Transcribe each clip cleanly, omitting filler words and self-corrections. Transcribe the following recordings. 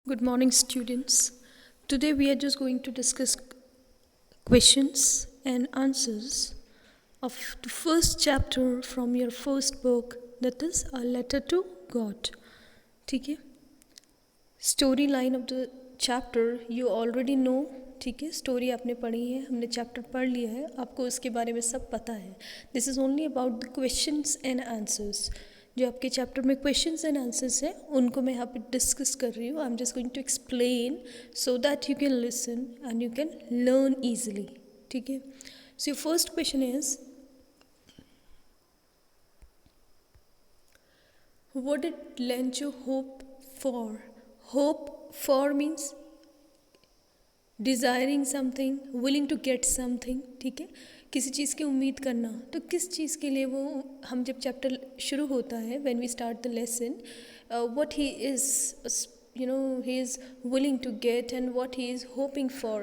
Good morning, students. Today we are just going to discuss questions and answers of the first chapter from your first book, that is A Letter to God. ठीक है. Story line of the chapter you already know. ठीक है, story आपने पढ़ी है, हमने chapter पढ़ लिया है, आपको उसके बारे में सब पता है. This is only about the questions and answers. जो आपके चैप्टर में क्वेश्चंस एंड आंसर्स हैं उनको मैं यहाँ पे डिस्कस कर रही हूँ. I am just going to explain so that you can listen and you can learn easily. ठीक है. So your first question is, what did Lencho hope for? Hope for means desiring something, willing to get something. ठीक है, किसी चीज़ की उम्मीद करना. तो किस चीज़ के लिए वो, हम जब चैप्टर शुरू होता है, when we start the lesson, what he is, he is willing to get and what he is hoping for.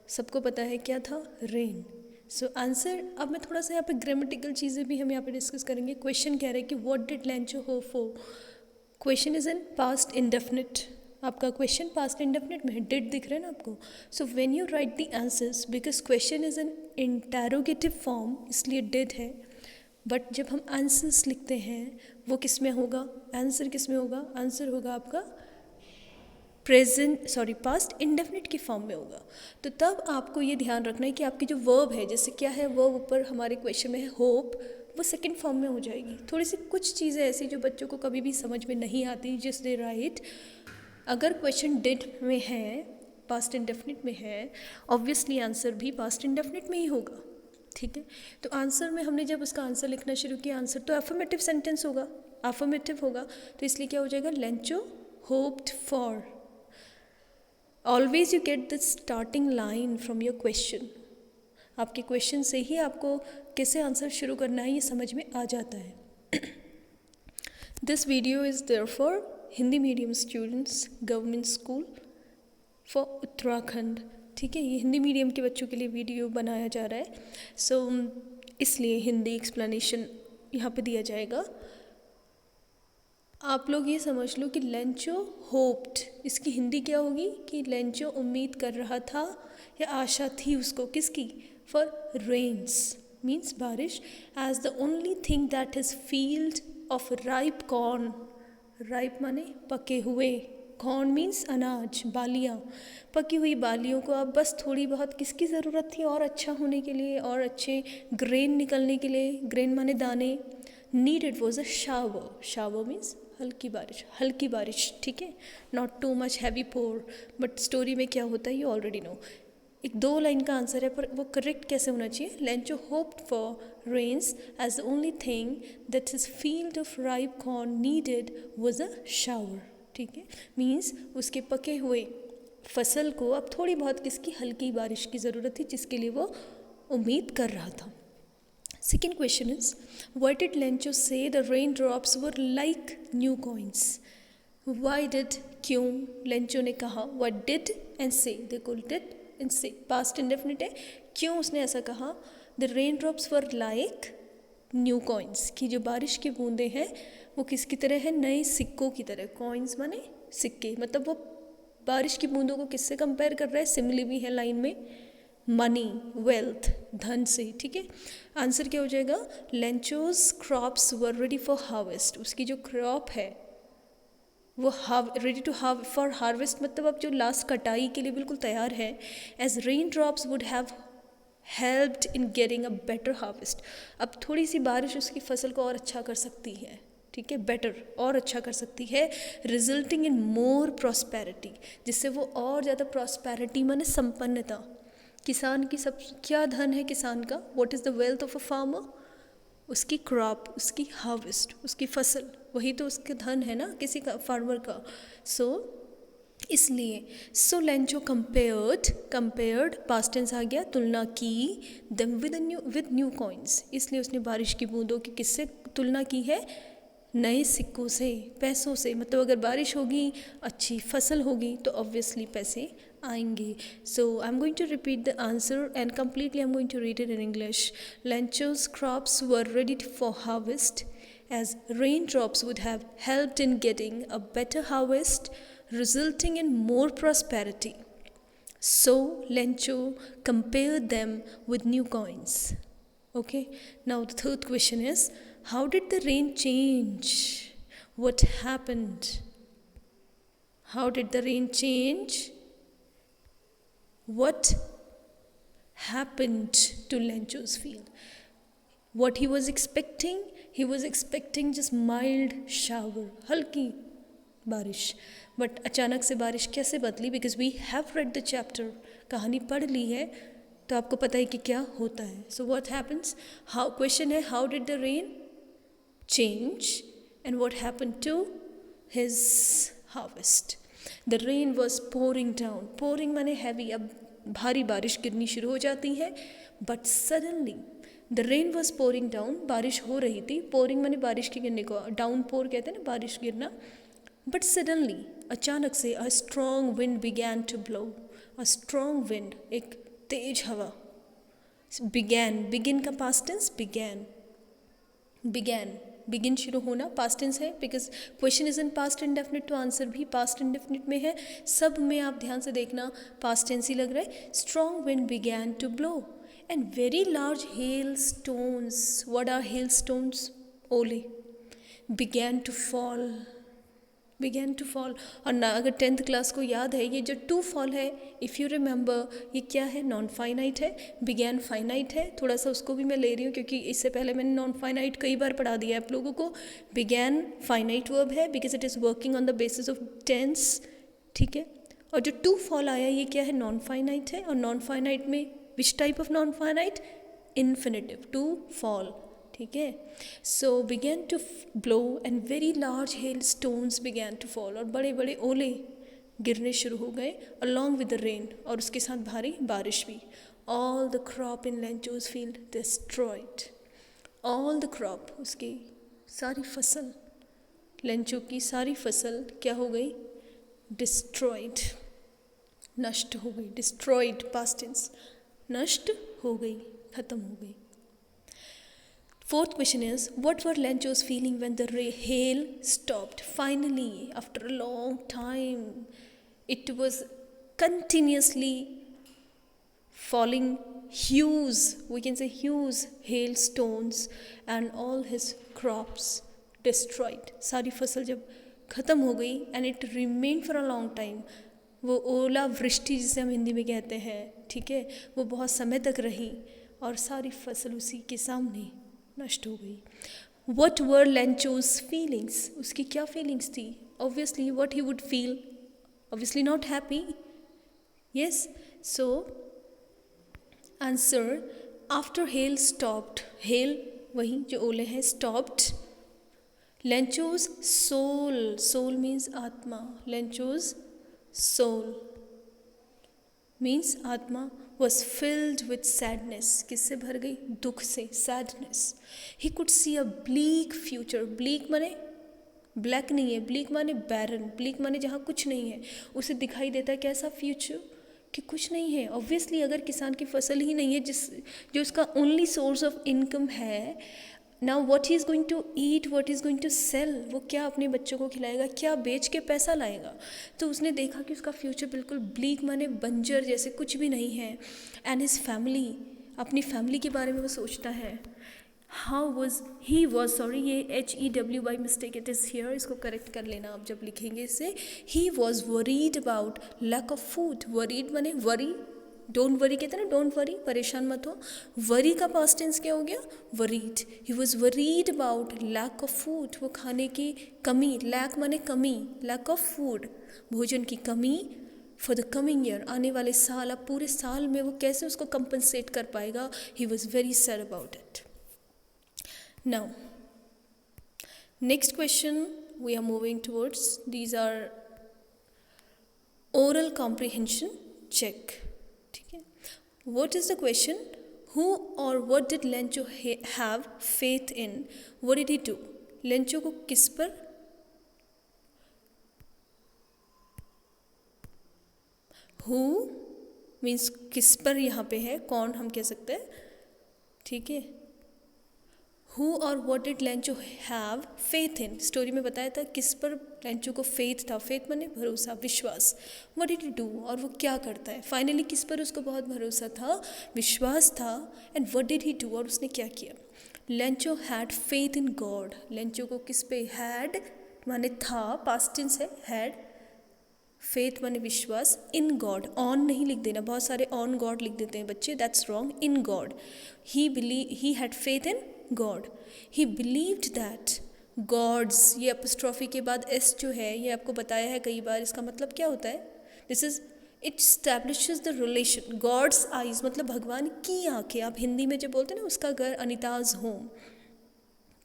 सबको पता है क्या था? रेन. सो आंसर, अब मैं थोड़ा सा यहाँ पे ग्रामेटिकल चीज़ें भी हम यहाँ पे डिस्कस करेंगे. क्वेश्चन कह रहे हैं कि what did Lencho hope for. Question is in past indefinite. आपका क्वेश्चन पास्ट इंडेफिनिट में है, डिड दिख रहा है ना आपको. So when you right the answers, because question is in interrogative form, इसलिए डिड है. बट जब हम आंसर्स लिखते हैं वो किस में होगा? आंसर किस में होगा? आंसर होगा आपका पास्ट इंडेफिनिट की फॉर्म में होगा. तो तब आपको ये ध्यान रखना है कि आपकी जो वर्ब है, जैसे क्या है वर्ब ऊपर हमारे क्वेश्चन में है होप, वो सेकंड फॉर्म में हो जाएगी. थोड़ी सी कुछ चीज़ें ऐसी जो बच्चों को कभी भी समझ में नहीं आती, जिस दे राइट. अगर क्वेश्चन डिड में है, पास्ट इंडेफिनिट में है, ऑब्वियसली आंसर भी पास्ट इंडेफिनिट में ही होगा. ठीक है. तो आंसर में हमने जब उसका आंसर लिखना शुरू किया, आंसर तो अफर्मेटिव सेंटेंस होगा, अफर्मेटिव होगा. तो इसलिए क्या हो जाएगा? Lencho hoped for. Always you get the starting line from your question. आपके क्वेश्चन से ही आपको कैसे आंसर शुरू करना है ये समझ में आ जाता है. This video is there for Hindi medium students, government school for Uttarakhand. ठीक है, ये हिंदी मीडियम के बच्चों के लिए वीडियो बनाया जा रहा है. सो इसलिए हिंदी एक्सप्लेनेशन यहाँ पे दिया जाएगा. आप लोग ये समझ लो कि लेंचो होप्ड, इसकी हिंदी क्या होगी? कि लेंचो उम्मीद कर रहा था या आशा थी उसको, किसकी? फॉर रेन्स मीन्स बारिश. As the only thing that is field of ripe corn. Ripe माने पके हुए, कॉर्न मीन्स अनाज, बालियाँ. पकी हुई बालियों को अब बस थोड़ी बहुत किसकी ज़रूरत थी और अच्छा होने के लिए, और अच्छे ग्रेन निकलने के लिए. ग्रेन माने दाने. Needed was a shower. Shower means हल्की बारिश, हल्की बारिश. ठीक है, not too much heavy pour. But story में क्या होता है यू ऑलरेडी नो. एक 2 लाइन का आंसर है, पर वो करेक्ट कैसे होना चाहिए? Lencho hoped for rains as the only thing that his field of ripe corn needed was a shower. ठीक है, मीन्स उसके पके हुए फसल को अब थोड़ी बहुत किसकी? हल्की बारिश की ज़रूरत थी, जिसके लिए वो उम्मीद कर रहा था. Second question is, why did Lencho say the raindrops were like new coins? Why did, क्यों Lencho ने कहा? What did and say, देखो did and say past indefinite है. क्यों उसने ऐसा कहा? The raindrops were like new coins, कि जो बारिश की बूंदें हैं वो किसकी तरह है? नए सिक्कों की तरह. coins माने सिक्के, मतलब वो बारिश की बूंदों को किससे कंपेयर कर रहा है? सिमिली भी है लाइन में, मनी, वेल्थ, धन से. ठीक है. आंसर क्या हो जाएगा? Lencho's crops were ready for harvest. उसकी जो क्रॉप है वो रेडी टू फॉर हार्वेस्ट, मतलब अब जो लास्ट कटाई के लिए बिल्कुल तैयार है. As rain drops would have helped in getting a better harvest. अब थोड़ी सी बारिश उसकी फसल को और अच्छा कर सकती है. ठीक है, बेटर, और अच्छा कर सकती है. रिजल्टिंग इन मोर प्रॉस्पेरिटी, जिससे वो और ज़्यादा प्रॉस्पेरिटी माने संपन्नता. किसान की सब क्या धन है किसान का? What is the wealth of a farmer? उसकी क्रॉप, उसकी हार्वेस्ट, उसकी फसल, वही तो उसके धन है ना किसी का, फार्मर का. सो इसलिए लेंचो कंपेयर्ड पास्ट टेंस आ गया, तुलना की, देम विद न्यू कॉइन्स. इसलिए उसने बारिश की बूंदों की किससे तुलना की है? नए सिक्कों से, पैसों से. मतलब अगर बारिश होगी, अच्छी फसल होगी, तो ऑब्वियसली पैसे आएंगे. So I am going to repeat the answer and completely I am going to read it in English. Lencho's crops were ready for harvest as raindrops would have helped in getting a better harvest, resulting in more prosperity. So Lencho compared them with new coins. Okay, now the third question is, how did the rain change? What happened? How did the rain change? What happened to Lencho's field? What he was expecting just mild shower, हल्की बारिश, but अचानक से बारिश कैसे बदली? Because we have read the chapter, कहानी पढ़ ली है तो आपको पता है कि क्या होता है. So what happens, how, question है how did the rain change and what happen to his harvest. The rain was pouring down, pouring माने हैवी, अब भारी बारिश गिरनी शुरू हो जाती है. But suddenly the rain was pouring down, बारिश हो रही थी, पोरिंग माने बारिश के गिरने को, डाउन पोर कहते हैं ना, बारिश गिरना. बट सडनली, अचानक से, a strong wind began to blow, a strong wind, एक तेज हवा. बिगैन, बिगिन का past tense began, began, begin शुरू होना, पास्ट टेंस है, because question is in past indefinite तो आंसर भी पास्ट इंडेफिनिट में है. सब में आप ध्यान से देखना पास्ट टेंस ही लग रहा है. Strong wind began to blow and very large hail stones, what are hail stones? ओले, began to fall, began to fall. और ना, अगर 10th क्लास को याद है, ये जो टू फॉल है, इफ़ यू रिमेंबर, ये क्या है? नॉन फाइनाइट है. बिगैन फाइनाइट है, थोड़ा सा उसको भी मैं ले रही हूँ क्योंकि इससे पहले मैंने नॉन फाइनाइट कई बार पढ़ा दिया है आप लोगों को. बिगैन फाइनाइट वर्ब है because it is working on the basis of tense, ठीक है. और जो टू फॉल आया, ये क्या है? नॉन फाइनाइट है. और नॉन फाइनाइट में which type of non finite? Infinitive, to fall, ठीक है. So began to blow and very large hail stones began to fall, और बड़े बड़े ओले गिरने शुरू हो गए अलॉन्ग विद द रेन, और उसके साथ भारी बारिश भी. All the crop in Lencho's field destroyed, all the crop, उसकी सारी फसल, लेंचो की सारी फसल क्या हो गई? डिस्ट्रॉयड, नष्ट हो गई. डिस्ट्रॉयड पास्ट टेंस, नष्ट हो गई, खत्म हो गई. Fourth question is, what were Lencho's feeling when the hail stopped? Finally, after a long time, it was continuously falling huge, we can say huge hailstones, and all his crops destroyed. सारी फसल जब ख़त्म हो गई and it remained for a long time, वो ओला वृष्टि जिसे हम हिंदी में कहते हैं, ठीक है, वो बहुत समय तक रही और सारी फसल उसी के सामने नष्ट हो गई. What were Lencho's feelings? उसकी क्या feelings थी? Obviously, what he would feel? Obviously not happy. Yes. So, answer, after hail stopped. Hail वही जो ओले हैं, stopped. Lencho's soul. Soul means आत्मा. Lencho's soul means आत्मा was filled with sadness. किससे भर गई? दुख से, sadness. He could see a bleak future. Bleak माने ब्लैक नहीं है, bleak माने barren, bleak माने जहाँ कुछ नहीं है. उसे दिखाई देता है कैसा फ्यूचर? कि कुछ नहीं है. ऑब्वियसली अगर किसान की फसल ही नहीं है जो उसका ओनली सोर्स ऑफ इनकम है, now what he is going to eat, what is going to sell, वो क्या अपने बच्चों को खिलाएगा, क्या बेच के पैसा लाएगा? तो उसने देखा कि उसका फ्यूचर बिल्कुल ब्लीक माने बंजर जैसे, कुछ भी नहीं है. एंड हिज फैमिली, अपनी फैमिली के बारे में वो सोचता है. he was sorry, ये HEW by mistake it is here, इसको करेक्ट कर लेना आप जब लिखेंगे इसे. he was worried about lack of food. worried माने वरी, डोंट वरी कहते हैं ना, डोंट वरी, परेशान मत हो. वरी का पास्ट टेंस क्या हो गया? Worried. He was worried about lack of food, वो खाने की कमी, लैक माने कमी, लैक ऑफ फूड, भोजन की कमी. फॉर द कमिंग ईयर, आने वाले साल, अब पूरे साल में वो कैसे उसको कंपनसेट कर पाएगा? He was very sad about it. Now next question we are moving towards, these are oral comprehension check. What is the question? Who or what did Lencho have faith in? What did he do? Lencho को किस पर? Who means किस पर यहाँ पे है, कौन हम कह सकते हैं, ठीक है. हु और what did Lencho have faith in, story में बताया था किस पर लेंचो को फेथ था, फेथ माने भरोसा, विश्वास। व्हाट डिड ही डू, और वो क्या करता है, फाइनली किस पर उसको बहुत भरोसा था, विश्वास था। And what did he do, और उसने क्या किया। Lencho had faith in God, Lencho को किस पे, हैड माने था, पास्ट टेंस है, हैड, फेथ माने विश्वास, इन गॉड, ऑन नहीं लिख देना, बहुत सारे ऑन गॉड लिख देते हैं बच्चे, that's wrong, in God. He had faith in God, he believed that God's, ये अपस्ट्रॉफी के बाद एस जो है, ये आपको बताया है कई बार, इसका मतलब क्या होता है, this is, it establishes the relation, God's eyes मतलब भगवान की आंखें, आप हिंदी में जो बोलते हैं ना, उसका घर अनिताज होम,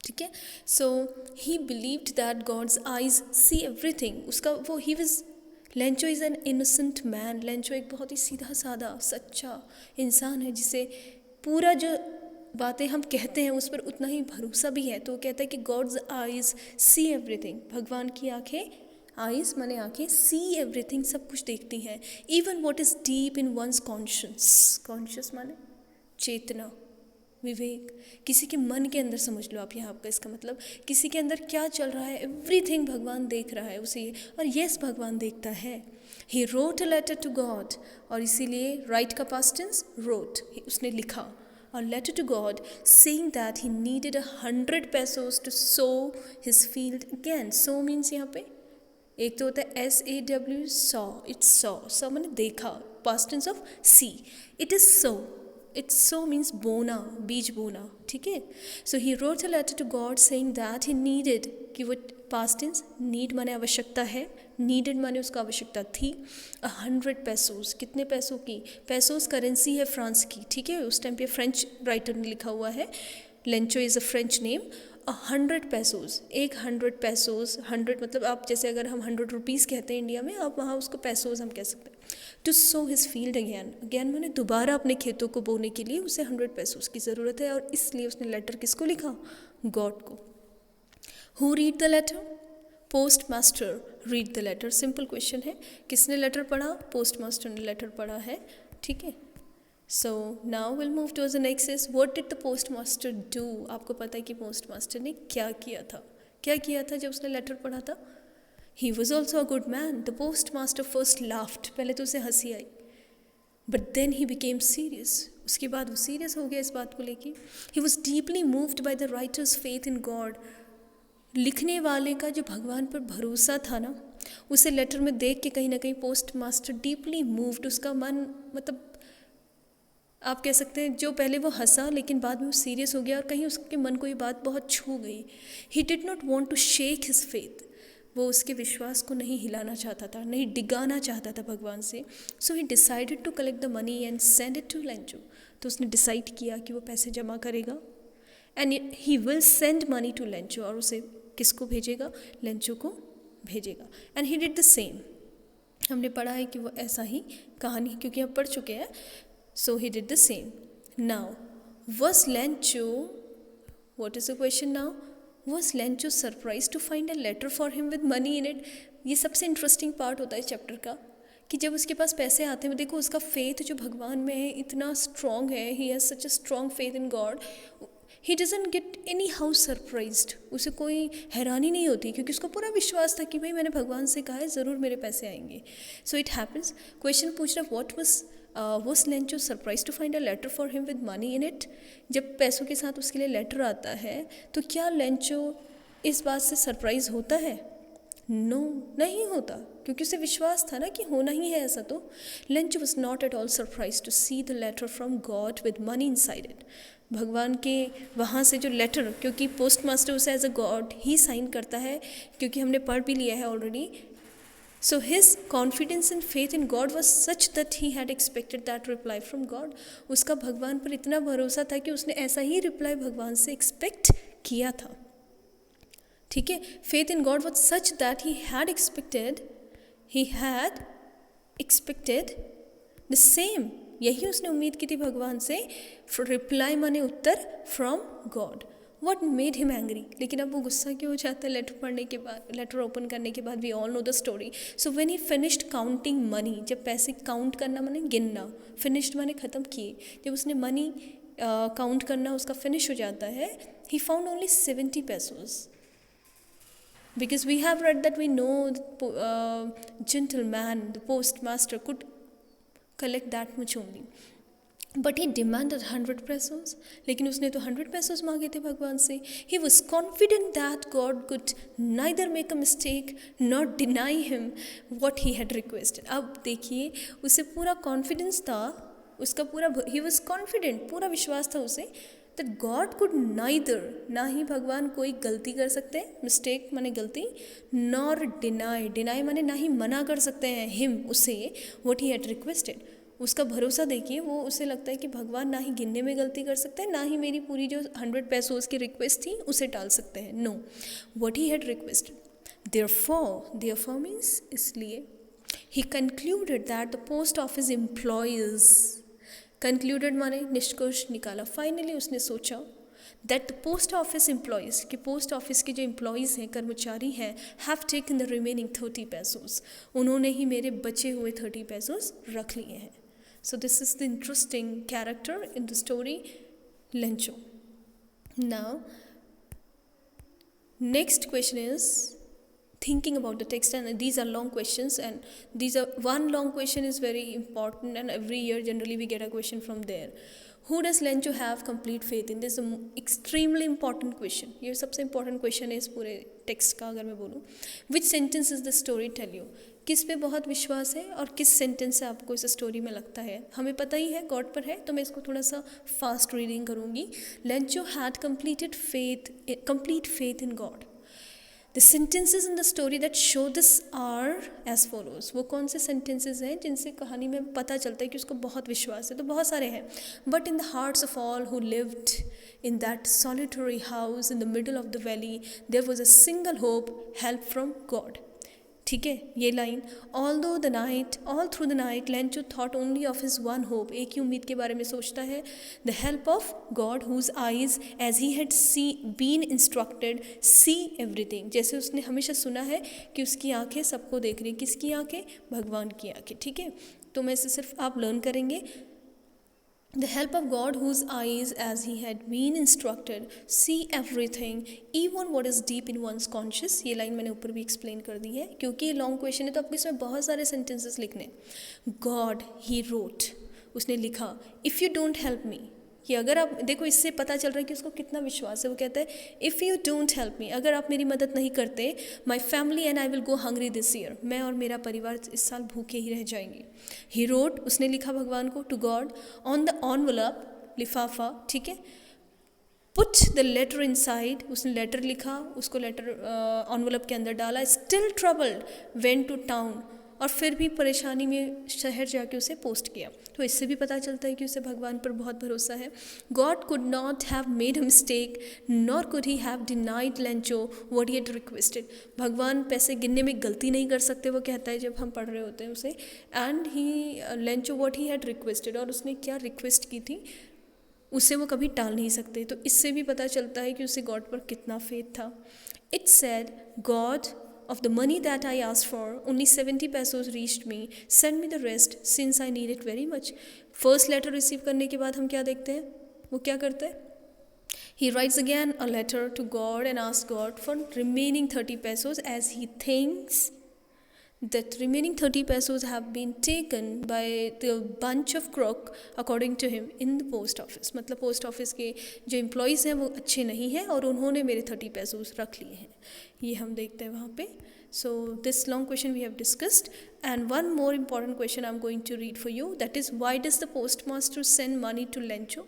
ठीक है। So he believed that God's eyes see everything, उसका वो, he was, Lencho is an innocent man, Lencho एक बहुत ही सीधा साधा सच्चा इंसान है, जिसे पूरा जो बातें हम कहते हैं उस पर उतना ही भरोसा भी है। तो वो कहता है कि गॉड्स आइज सी एवरीथिंग, भगवान की आंखें, आइज माने आंखें, सी एवरीथिंग सब कुछ देखती हैं, even what is deep in one's conscious, conscious माने चेतना, विवेक, किसी के मन के अंदर समझ लो आप यहाँ आपका, इसका मतलब किसी के अंदर क्या चल रहा है, एवरीथिंग भगवान देख रहा है उसे, और यस भगवान देखता है। He wrote a letter to God, और इसीलिए राइट का पास्ट टेंस रोट, उसने लिखा, और letter to God saying that he needed 100 pesos to sow his field again. So means यहाँ पे एक तो होता है SAW, सॉ, इट्स सॉ मैंने देखा, past tense of see, it is sow, it's sow means बोना, बीज बोना, ठीक है। So he wrote a letter to God saying that he needed, कि वो पास्ट टेंस, नीड माने आवश्यकता है, नीडेड माने उसका आवश्यकता थी, 100 pesos, कितने पैसों की, पैसोस करेंसी है फ्रांस की, ठीक है, उस टाइम पे फ्रेंच राइटर ने लिखा हुआ है, Lencho is a French name, 100 pesos, 100 pesos, 100 मतलब आप जैसे अगर हम 100 रुपीज़ कहते हैं इंडिया में, आप वहाँ उसको पैसोज हम कह सकते हैं। To sow his field again, again मैंने दोबारा अपने खेतों को बोने के लिए उसे 100 pesos की ज़रूरत है, और इसलिए उसने लेटर किसको लिखा, गॉड को। Who read the letter, post master read the letter, simple question है, किसने लेटर पढ़ा, पोस्ट मास्टर ने लेटर पढ़ा है, ठीक है। So now will move to the next is what did the post master do, आपको पता है कि पोस्ट मास्टर ने क्या किया था, क्या किया था जब उसने लेटर पढ़ा था। He was also a good man, the post master first laughed, पहले तो उसे हंसी आई, but then he became serious, उसके बाद वो सीरियस हो गया इस बात को लेके। He was deeply moved by the writer's faith in God, लिखने वाले का जो भगवान पर भरोसा था ना, उसे लेटर में देख के कहीं ना कहीं पोस्ट मास्टर डीपली मूव्ड, उसका मन, मतलब आप कह सकते हैं जो पहले वो हंसा लेकिन बाद में वो सीरियस हो गया, और कहीं उसके मन को ये बात बहुत छू गई। He did not want to shake his faith, वो उसके विश्वास को नहीं हिलाना चाहता था, नहीं डिगाना चाहता था भगवान से। So he decided to collect the money and send it to Lencho, तो उसने डिसाइड किया कि वो पैसे जमा करेगा, and he will send money to Lencho, और उसे किसको भेजेगा, लेंचो को भेजेगा। And he did the same, हमने पढ़ा है कि वो ऐसा ही कहानी, क्योंकि हम पढ़ चुके हैं। So he did the same. Now was Lencho, what is the question now, was Lencho surprise to find a letter for him with money in it. ये सबसे इंटरेस्टिंग पार्ट होता है चैप्टर का, कि जब उसके पास पैसे आते हैं, देखो उसका फेथ जो भगवान में है इतना स्ट्रॉन्ग है, he has such a strong faith in God, he doesn't get any how surprised, उसे कोई हैरानी नहीं होती, क्योंकि उसको पूरा विश्वास था कि भाई मैंने भगवान से कहा है ज़रूर मेरे पैसे आएंगे। सो इट हैपन्स, क्वेश्चन पूछ रहा what was Lencho surprise to find a letter for him with money in it, जब पैसों के साथ उसके लिए लेटर आता है तो क्या लेंचो इस बात से सरप्राइज होता है, नो नहीं होता, क्योंकि उसे विश्वास था ना कि होना ही है ऐसा। तो Lencho was not at all surprise to see the letter from God with money inside it, भगवान के वहाँ से जो लेटर, क्योंकि पोस्ट मास्टर उसे एज अ गॉड ही साइन करता है, क्योंकि हमने पढ़ भी लिया है already. So his confidence and faith in God was such that he had expected that reply from God, उसका भगवान पर इतना भरोसा था कि उसने ऐसा ही रिप्लाई भगवान से एक्सपेक्ट किया था, ठीक है। Faith in God was such that he had expected the same, यही उसने उम्मीद की थी भगवान से, रिप्लाई माने उत्तर, from God. What made him angry, लेकिन अब वो गुस्सा क्यों हो जाता है लेटर पढ़ने के बाद, लेटर ओपन करने के बाद, we all know the story. So when he finished counting money, जब पैसे काउंट करना माने गिनना, फिनिश्ड माने ख़त्म किए, जब उसने मनी काउंट करना उसका फिनिश हो जाता है, he found only 70 pesos. Because we have read that we know the gentleman, the postmaster, could collect that much only. But he demanded 100 pesos. लेकिन उसने तो 100 pesos मांगे थे भगवान से. He was confident that God could neither make a mistake nor deny him what he had requested. अब देखिए, उसे पूरा confidence था, उसका पूरा he was confident, पूरा विश्वास था उसे that God could neither, ना ही भगवान कोई गलती कर सकते हैं, मिस्टेक माने गलती, nor deny माने ना ही मना कर सकते हैं him, उसे what he had requested. उसका भरोसा देखिए, वो उसे लगता है कि भगवान ना ही गिनने में गलती कर सकते हैं, ना ही मेरी पूरी जो 100 pesos की रिक्वेस्ट थी उसे टाल सकते हैं. No, what he had requested. Therefore means इसलिए, he concluded that the post office employees, concluded माने निष्कर्ष निकाला, फाइनली उसने सोचा that the post office employees, कि पोस्ट ऑफिस के जो एम्प्लॉयज़ हैं, कर्मचारी हैं, have taken the remaining 30 pesos, उन्होंने ही मेरे बचे हुए 30 pesos रख लिए हैं. So this is the interesting character in the story Lencho. Now next question is thinking about the text, and these are long questions, and one long question is very important, and every year generally we get a question from there. Who does Lencho have complete faith in? This is an extremely important question. ये सबसे important question है इस पूरे text का. अगर मैं बोलूँ, which sentence is the story tell you? किस पे बहुत विश्वास है और किस सेंटेंस से आपको इस स्टोरी में लगता है? हमें पता ही है गॉड पर है, तो मैं इसको थोड़ा सा फास्ट रीडिंग करूँगी. Lencho had complete faith in God. The sentences in the story that show this are as follows. वो कौन से sentences हैं जिनसे कहानी में पता चलता है कि उसको बहुत विश्वास है? तो बहुत सारे हैं. But in the hearts of all who lived in that solitary house in the middle of the valley, there was a single hope, help from God. ठीक है, ये line. all through the night Lencho thought only of his one hope, एक ही उम्मीद के बारे में सोचता है, the help of God whose eyes as he had been instructed see everything. जैसे उसने हमेशा सुना है कि उसकी आंखें सबको देख रही. किसकी आंखें? भगवान की आंखें. ठीक है, तो मैं इसे सिर्फ आप लर्न करेंगे. The help of God whose eyes as he had been instructed see everything, even what is deep in one's conscience. ये लाइन मैंने ऊपर भी एक्सप्लेन कर दी है, क्योंकि ये लॉन्ग क्वेश्चन है तो आपको इसमें बहुत सारे सेंटेंसेस लिखने. God he wrote, उसने लिखा, if you don't help me, कि अगर आप देखो, इससे पता चल रहा है कि उसको कितना विश्वास है. वो कहता है if you don't help me, अगर आप मेरी मदद नहीं करते, my family and I will go hungry this year, मैं और मेरा परिवार इस साल भूखे ही रह जाएंगे. ही रोट, उसने लिखा भगवान को, to God on the envelope, लिफाफा. ठीक है, पुट द लेटर इनसाइड, उसने लेटर लिखा, उसको लेटर एनवेलप के अंदर डाला. Still troubled went to town, और फिर भी परेशानी में शहर जाके उसे पोस्ट किया. तो इससे भी पता चलता है कि उसे भगवान पर बहुत भरोसा है. God could not have made a mistake nor could he have denied Lencho what he had requested. भगवान पैसे गिनने में गलती नहीं कर सकते, वो कहता है जब हम पढ़ रहे होते हैं उसे. And he Lencho what he had requested, और उसने क्या रिक्वेस्ट की थी उसे वो कभी टाल नहीं सकते. तो इससे भी पता चलता है कि उसे गॉड पर कितना फेथ था. It said God of the money that I asked for, only 70 pesos reached me. Send me the rest since I need it very much. First letter receive करने के बाद हम क्या देखते हैं? वो क्या करते हैं? He writes again a letter to God and asks God for remaining 30 pesos as he thinks that remaining 30 pesos have been taken by the bunch of crook according to him in the post office. मतलब post office के जो employees हैं वो अच्छे नहीं हैं और उन्होंने मेरे 30 pesos रख लिए हैं. ये हम देखते हैं वहाँ पे. So this long question we have discussed, and one more important question I'm going to read for you, that is why does the postmaster send money to Lencho?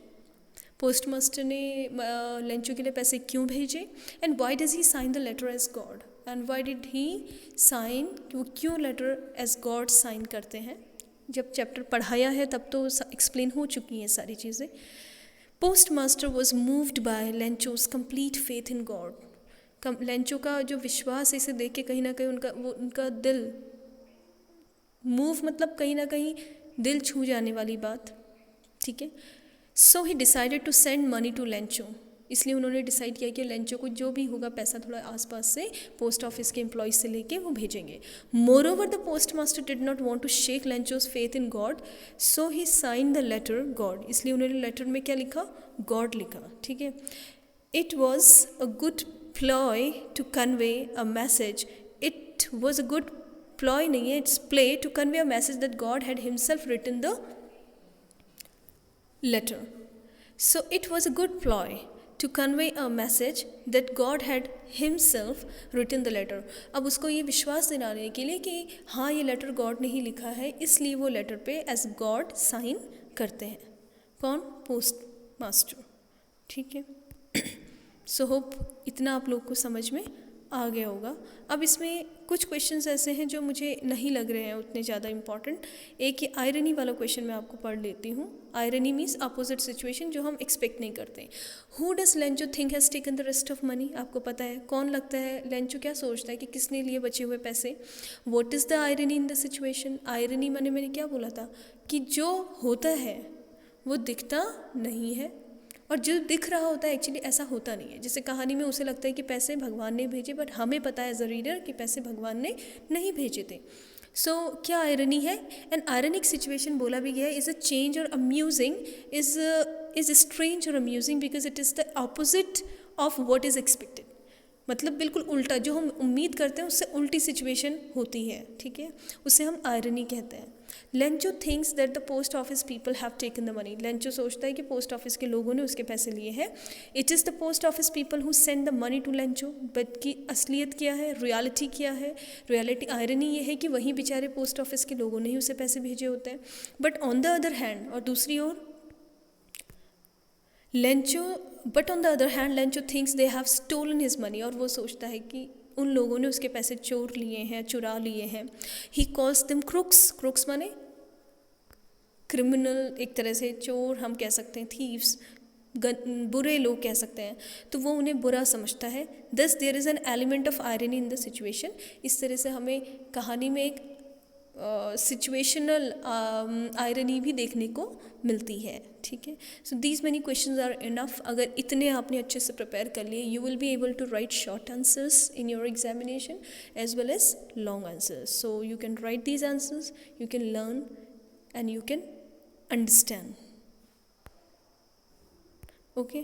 Postmaster ने लेंचो के लिए पैसे क्यों भेजे? And why does he sign the letter as God? And why did he sign, वो क्यों letter as God sign करते हैं? जब चैप्टर पढ़ाया है तब तो एक्सप्लेन हो चुकी हैं सारी चीज़ें. Postmaster was moved by Lencho's complete faith in God. Lencho का जो विश्वास है इसे देख के कहीं ना कहीं उनका दिल मूव, मतलब कहीं ना कहीं दिल छू जाने वाली बात. ठीक है, so he decided to send money to Lencho. इसलिए उन्होंने डिसाइड किया कि लेंचो को जो भी होगा पैसा थोड़ा आसपास से पोस्ट ऑफिस के एम्प्लॉयज से लेके वो भेजेंगे. Moreover the post master did not want to shake Lencho's faith in God, so he sign the letter God. इसलिए उन्होंने लेटर में क्या लिखा? गॉड लिखा. ठीक है, It was a good ploy to convey a message. It was a good ploy नहीं है, it's play to convey a message that God had himself written the letter. So it was a good ploy to convey a message that God had himself written the letter. अब उसको ये विश्वास दिलाने के लिए कि हाँ ये लेटर गॉड ने ही लिखा है, इसलिए वो लेटर पे एज गॉड साइन करते हैं. कौन? Post master. ठीक है. सो होप इतना आप लोग को समझ में आ गया होगा. अब इसमें कुछ क्वेश्चंस ऐसे हैं जो मुझे नहीं लग रहे हैं उतने ज़्यादा इम्पॉर्टेंट. एक ये आयरनी वाला क्वेश्चन मैं आपको पढ़ लेती हूँ. आयरनी मीन्स अपोजिट सिचुएशन, जो हम एक्सपेक्ट नहीं करते. Who does Lencho think has taken the rest of money. आपको पता है कौन लगता है लेंचो क्या सोचता है कि किसने लिए बचे हुए पैसे. What is the irony in the situation. Irony मैंने क्या बोला था कि जो होता है वो दिखता नहीं है, और जो दिख रहा होता है एक्चुअली ऐसा होता नहीं है. जैसे कहानी में उसे लगता है कि पैसे भगवान ने भेजे, बट हमें पता है एज अ रीडर कि पैसे भगवान ने नहीं भेजे थे. सो क्या आयरनी है. एन आयरनिक सिचुएशन बोला भी गया है इज़ अ चेंज और अम्यूजिंग, इज़ स्ट्रेंज और amusing because it is the opposite of what is expected. मतलब बिल्कुल उल्टा, जो हम उम्मीद करते हैं उससे उल्टी सिचुएशन होती है. ठीक है, उसे हम आयरनी कहते हैं. Lencho thinks that the post office people have taken the money. Lencho सोचता है कि पोस्ट ऑफिस के लोगों ने उसके पैसे लिए हैं. It is the post office people who send the money to Lencho. But की असलियत क्या है, रियलिटी क्या है. रियलिटी आयरनी ये है कि वही बेचारे पोस्ट ऑफिस के लोगों ने ही उसे पैसे भेजे होते हैं. But on the other hand, और दूसरी ओर but on the other hand Lencho thinks they have stolen his money. और वो सोचता है कि उन लोगों ने उसके पैसे चोर लिए हैं, चुरा लिए हैं. He calls them crooks. Crooks माने क्रिमिनल, एक तरह से चोर हम कह सकते हैं, थीव्स, बुरे लोग कह सकते हैं. तो वो उन्हें बुरा समझता है. Thus there is an element of irony in the situation. इस तरह से हमें कहानी में एक सिचुएशनल आयरनी भी देखने को मिलती है. ठीक है. So these many questions are enough. अगर इतने आपने अच्छे से प्रिपेयर कर लिए, you will be able to write short answers in your examination as well as long answers. So you can write these answers, you can learn and you can understand. Okay.